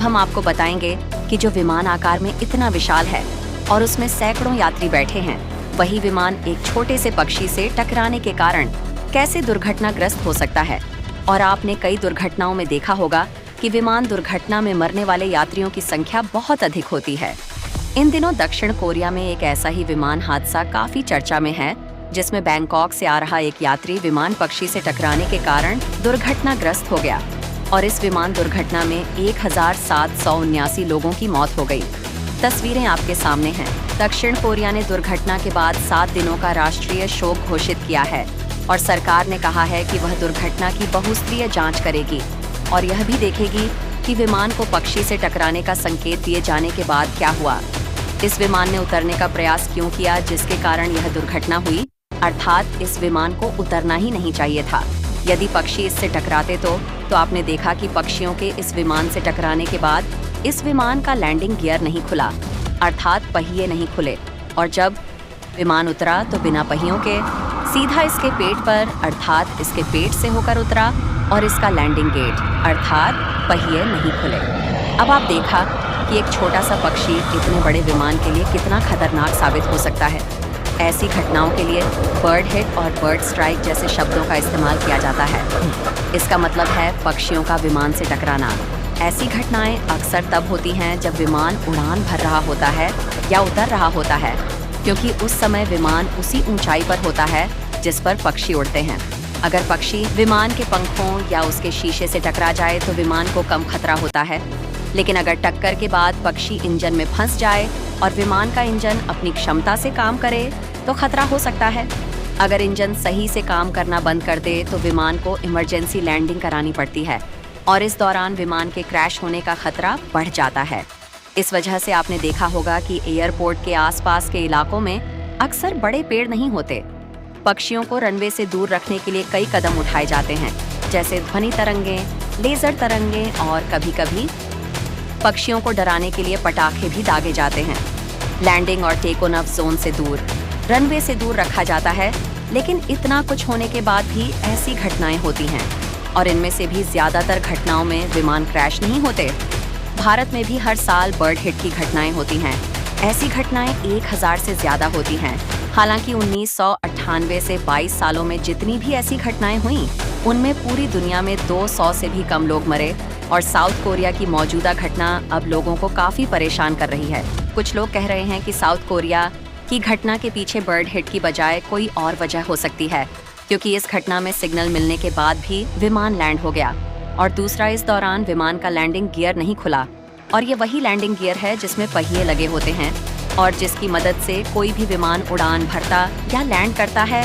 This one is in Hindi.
हम आपको बताएंगे कि जो विमान आकार में इतना विशाल है और उसमें सैकड़ों यात्री बैठे हैं, वही विमान एक छोटे से पक्षी से टकराने के कारण कैसे दुर्घटनाग्रस्त हो सकता है। और आपने कई दुर्घटनाओं में देखा होगा कि विमान दुर्घटना में मरने वाले यात्रियों की संख्या बहुत अधिक होती है। इन दिनों दक्षिण कोरिया में एक ऐसा ही विमान हादसा काफी चर्चा में है, जिसमें बैंकॉक से आ रहा एक यात्री विमान पक्षी से टकराने के कारण दुर्घटनाग्रस्त हो गया और इस विमान दुर्घटना में 1779 लोगों की मौत हो गई। तस्वीरें आपके सामने हैं। दक्षिण कोरिया ने दुर्घटना के बाद 7 दिनों का राष्ट्रीय शोक घोषित किया है और सरकार ने कहा है कि वह दुर्घटना की बहुस्तरीय जांच करेगी और यह भी देखेगी कि विमान को पक्षी से टकराने का संकेत दिए जाने के बाद क्या हुआ। इस विमान ने उतरने का प्रयास क्यों किया जिसके कारण यह दुर्घटना हुई, अर्थात इस विमान को उतरना ही नहीं चाहिए था। यदि पक्षी इससे टकराते तो आपने देखा कि पक्षियों के इस विमान से टकराने के बाद इस विमान का लैंडिंग गियर नहीं खुला, अर्थात पहिए नहीं खुले, और जब विमान उतरा तो बिना पहियों के सीधा इसके पेट पर, अर्थात इसके पेट से होकर उतरा और इसका लैंडिंग गेट अर्थात पहिए नहीं खुले। अब आप देखा कि एक छोटा सा पक्षी इतने बड़े विमान के लिए कितना खतरनाक साबित हो सकता है। ऐसी घटनाओं के लिए बर्ड हिट और बर्ड स्ट्राइक जैसे शब्दों का इस्तेमाल किया जाता है। इसका मतलब है पक्षियों का विमान से टकराना। ऐसी घटनाएं अक्सर तब होती हैं जब विमान उड़ान भर रहा होता है या उतर रहा होता है, क्योंकि उस समय विमान उसी ऊंचाई पर होता है जिस पर पक्षी उड़ते हैं। अगर पक्षी विमान के पंखों या उसके शीशे से टकरा जाए तो विमान को कम खतरा होता है, लेकिन अगर टक्कर के बाद पक्षी इंजन में फंस जाए और विमान का इंजन अपनी क्षमता से काम करे तो खतरा हो सकता है। अगर इंजन सही से काम करना बंद कर दे तो विमान को इमरजेंसी लैंडिंग करानी पड़ती है और इस दौरान विमान के क्रैश होने का खतरा बढ़ जाता है। इस वजह से आपने देखा होगा कि एयरपोर्ट के आसपास के इलाकों में अक्सर बड़े पेड़ नहीं होते। पक्षियों को रनवे से दूर रखने के लिए कई कदम उठाए जाते हैं, जैसे ध्वनि तरंगें, लेजर तरंगें और कभी-कभी पक्षियों को डराने के लिए पटाखे भी दागे जाते हैं। लैंडिंग और टेक ऑफ जोन से दूर, रनवे से दूर रखा जाता है, लेकिन इतना कुछ होने के बाद भी ऐसी घटनाएं होती हैं और इनमें से भी ज्यादातर घटनाओं में विमान क्रैश नहीं होते। भारत में भी हर साल बर्ड हिट की घटनाएं होती हैं। ऐसी घटनाएं 1000 से ज्यादा होती हैं। हालांकि 1998 से 22 सालों में जितनी भी ऐसी घटनाएं हुईं, उनमें पूरी दुनिया में 200 से भी कम लोग मरे और साउथ कोरिया की मौजूदा घटना अब लोगों को काफी परेशान कर रही है। कुछ लोग कह रहे हैं कि साउथ कोरिया की घटना के पीछे बर्ड हिट की बजाय कोई और वजह हो सकती है, क्योंकि इस घटना में सिग्नल मिलने के बाद भी विमान लैंड हो गया और दूसरा, इस दौरान विमान का लैंडिंग गियर नहीं खुला और ये वही लैंडिंग गियर है जिसमें पहिए लगे होते हैं और जिसकी मदद से कोई भी विमान उड़ान भरता या लैंड करता है